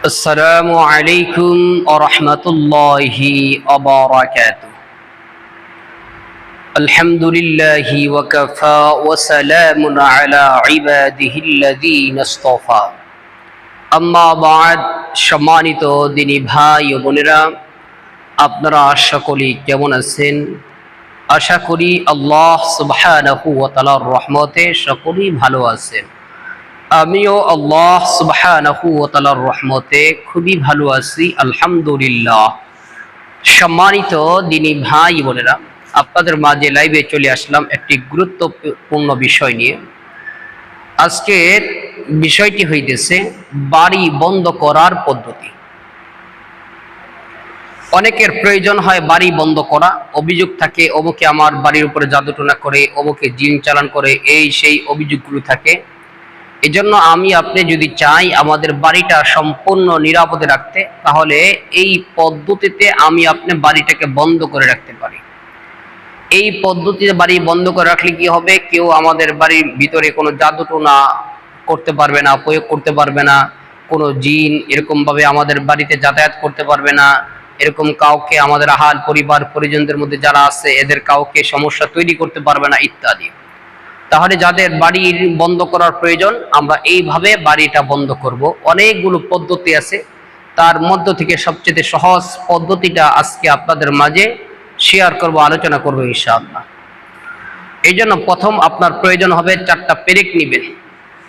السلام عليكم ورحمة الله وبركاته. الحمد لله وكفى وسلام على عباده الذين اصطفى. أما بعد, সম্মানিত দিনী ভাই ও বোনেরা, আপনারা সকলেই কেমন আছেন? আশা করি আল্লাহ সুবহানাহু ওয়া তাআলার রহমতে সকলেই ভালো আছেন। আমিও আল্লাহ সুবহানাহু ওয়া তাআলার রহমতে খুবই ভালো আছি, আলহামদুলিল্লাহ। সম্মানিত দিনী ভাই বোনেরা, আপনাদের মাঝে লাইভে চলে আসলাম একটি গুরুত্বপূর্ণ বিষয় নিয়ে। আজকের বিষয়টি হইতেছে বাড়ি বন্ধ করার পদ্ধতি। অনেকের প্রয়োজন হয় বাড়ি বন্ধ করা, অভিযোগ থাকে অমুকে আমার বাড়ির উপরে জাদুটোনা করে, অমুকে জিন চালান করে, এই সেই অভিযোগগুলো থাকে। এজন্য আমি আপনি যদি চাই আমাদের বাড়িটা সম্পূর্ণ নিরাপদে রাখতে, তাহলে এই পদ্ধতিতে আমি আপনি বাড়িটাকে বন্ধ করে রাখতে পারি। এই পদ্ধতিতে বাড়ি বন্ধ করে রাখলে কি হবে, কেউ আমাদের বাড়ির ভিতরে কোনো জাদুটোনা করতে পারবে না, প্রয়োগ করতে পারবে না, কোনো জিন এরকমভাবে আমাদের বাড়িতে যাতায়াত করতে পারবে না, এরকম কাউকে আমাদের আহাল পরিবার পরিজনদের মধ্যে যারা আছে এদের কাউকে সমস্যা তৈরি করতে পারবে না ইত্যাদি। তাহলে যাদের বাড়ি বন্ধ করার প্রয়োজন, আমরা এইভাবে বাড়িটা বন্ধ করব। অনেকগুলো পদ্ধতি আছে, তার মধ্য থেকে সবচেয়ে সহজ পদ্ধতিটা আজকে আপনাদের মাঝে শেয়ার করব, আলোচনা করব ইনশাআল্লাহ। এই জন্য প্রথম আপনার প্রয়োজন হবে চারটা পেরেক নেবেন,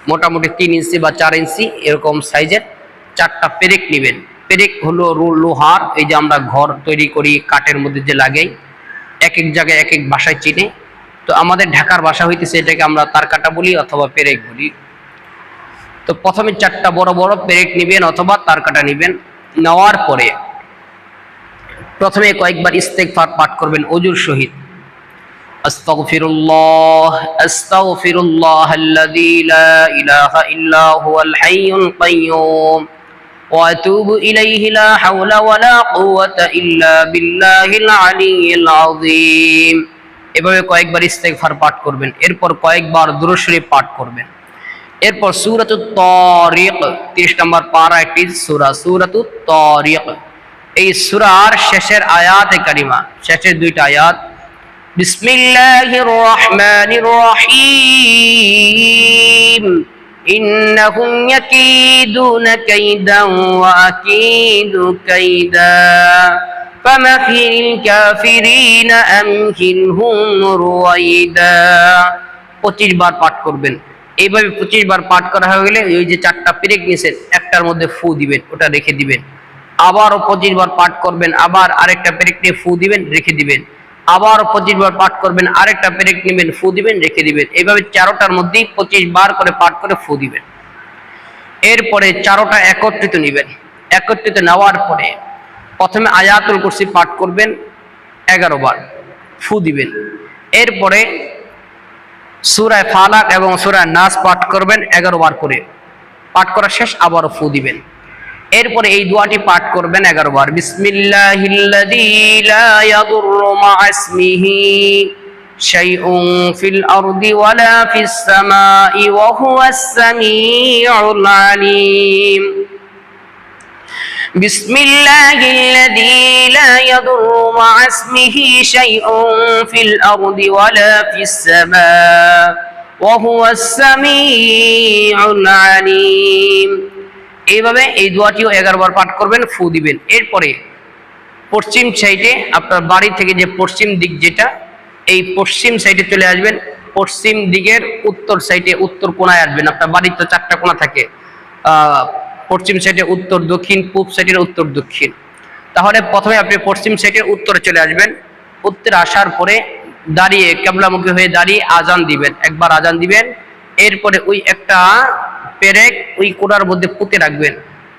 মোটামুটি 3 ইঞ্চি বা 4 ইঞ্চি এরকম সাইজের চারটা পেরেক নেবেন। পেরেক হলো লোহার, এই যে আমরা ঘর তৈরি করি কাঠের মধ্যে যে লাগাই, এক এক জায়গায় এক এক ভাষায় চিনে। তো আমাদের ঢাকার ভাষা হইতেছে এটাকে আমরা তারকাটা বলি অথবা পেরেক বলি। তো প্রথমে চারটা বড় বড় পেরেক নেবেন অথবা তারকাটা নেবেন। নেওয়ার পরে প্রথমে কয়েকবার ইস্তেগফার পাঠ করবেন ওযুর সহিত। আস্তাগফিরুল্লাহ আস্তাগফিরুল্লাহাল্লাযী লা ইলাহা ইল্লা হুয়াল হাইয়ুল কাইয়্যুম ওয়া আতুবু ইলাইহি লা হাওলা ওয়ালা কুওয়াতা ইল্লা বিল্লাহিল আলিয়্যিল আযীম। এভাবে কয়েকবার ইস্তেগফার পাঠ করবেন। এরপর কয়েকবার দুরূদ শরীফ পাঠ করবেন। এরপর সূরাতুত তারিক, 30 নম্বর পারা একটি সূরা, সূরাতুত তারিক। এই সূরার শেষের আয়াতে কারিমা, শেষের দুইটা আয়াত, বিসমিল্লাহির রহমানির রহিম ইন্নাহুম ইয়াকিদুনা কাইদান ওয়া আকিদু কাইদা ফামাহিল কাফিরিনা আমহিলহুম রুয়াইদা। 25 বার পাঠ করবেন। এইভাবে 25 বার পাঠ করা হয়ে গেলে ওই যে চারটা পেরেক নিয়েছেন একটার মধ্যে ফু দিবেন, ওটা রেখে দিবেন। আবারও 25 বার পাঠ করবেন, আবার আরেকটা পেরেক নিয়ে ফু দিবেন, রেখে দিবেন। আবারও 25 বার পাঠ করবেন, আরেকটা পেরেক নেবেন, ফু দিবেন, রেখে দিবেন। এইভাবে চারোটার মধ্যেই 25 বার করে পাঠ করে ফু দিবেন। এরপরে চারোটা একত্রিত নেবেন। একত্রিত নেওয়ার পরে প্রথমে আয়াতুল কুরসি পাঠ করবেন 11 বার, ফু দিবেন। এরপরে সূরা ফালাক এবং সূরা নাস পাঠ করবেন 11 বার করে, পাঠ করা শেষ আবারও ফু দিবেন। এরপরে এই দোয়াটি পাঠ করবেন 11 বার, বিসমিল্লাহিল্লাযী লা ইয়াদুররু মা'a ইসমিহি শাইউন ফিল আরদি ওয়ালা ফিস সামাই ওয়া হুয়াস সামিউল আলীম। বিসমিল্লাহিল্লাযী লা ইয়াদুররু মা'a ইসমিহি শাইউন ফিল আরদি ওয়ালা ফিস সামাই ওয়া হুয়াস সামিউল আলীম। এইভাবে এই দোয়াটিও 11 বার পাঠ করবেন, ফু দিবেন। এরপরে পশ্চিম সাইডে আপনার বাড়ি থেকে যে পশ্চিম দিক যেটা, এই পশ্চিম সাইডে চলে আসবেন। পশ্চিম দিকের উত্তর সাইডে, উত্তর কোণায় আসবেন। আপনার বাড়ির তো 4টা কোণা থাকে, পশ্চিম সাইডে উত্তর দক্ষিণ, পূব সাইডের উত্তর দক্ষিণ। তাহলে প্রথমে আপনি পশ্চিম সাইডের উত্তরে চলে আসবেন। উত্তরে আসার পরে দাঁড়িয়ে কিবলামুখী হয়ে দাঁড়িয়ে আজান দিবেন, একবার আজান দিবেন। এরপরে ওই একটা পেরেক ওই কোণার মধ্যে পুঁতে রাখবেন।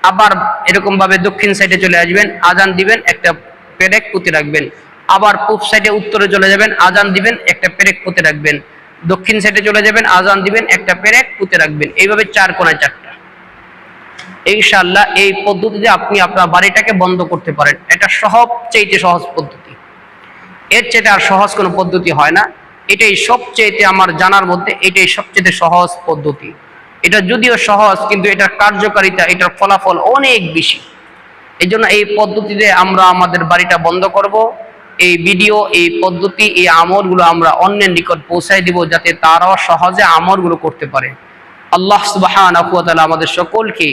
আবার এরকম ভাবে দক্ষিণ সাইডে চলে আসবেন, আজান দিবেন, একটা পেরেক পুঁতে রাখবেন। আবার পূব সাইডে উত্তরে চলে যাবেন, আজান দিবেন, একটা পেরেক পুঁতে রাখবেন। দক্ষিণ সাইডে চলে যাবেন, আজান দিবেন, একটা পেরেক পুঁতে রাখবেন। এইভাবে 4 কোণায় 4টা। ইনশাআল্লাহ এই পদ্ধতিতে আপনি আপনার বাড়িটাকে বন্ধ করতে পারেন। এটা সবচেয়ে সহজ পদ্ধতি, এর চেয়ে আর সহজ কোনো পদ্ধতি হয় না। এটাই সবচেয়ে আমার জানার মধ্যে এটাই সবচেয়ে সহজ পদ্ধতি। এটা যদিও সহজ, কিন্তু এটার কার্যকারিতা, এটার ফলাফল অনেক বেশি। এই জন্য এই পদ্ধতিতে আমরা আমাদের বাড়িটা বন্ধ করব। এই ভিডিও, এই পদ্ধতি, এই আমলগুলো আমরা অন্যের নিকট পৌঁছায় দিব, যাতে তারাও সহজে আমলগুলো করতে পারে। আল্লাহ সুবহানাহু ওয়া তাআলা আমাদের সকলকে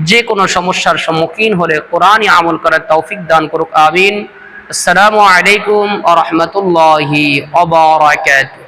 যে কোনো সমস্যার সম্মুখীন হলে কোরআনে আমল করার তৌফিক দান করুক। আমিন। আসসালামু আলাইকুম ওয়া রাহমাতুল্লাহি ওয়া বারাকাতুহু।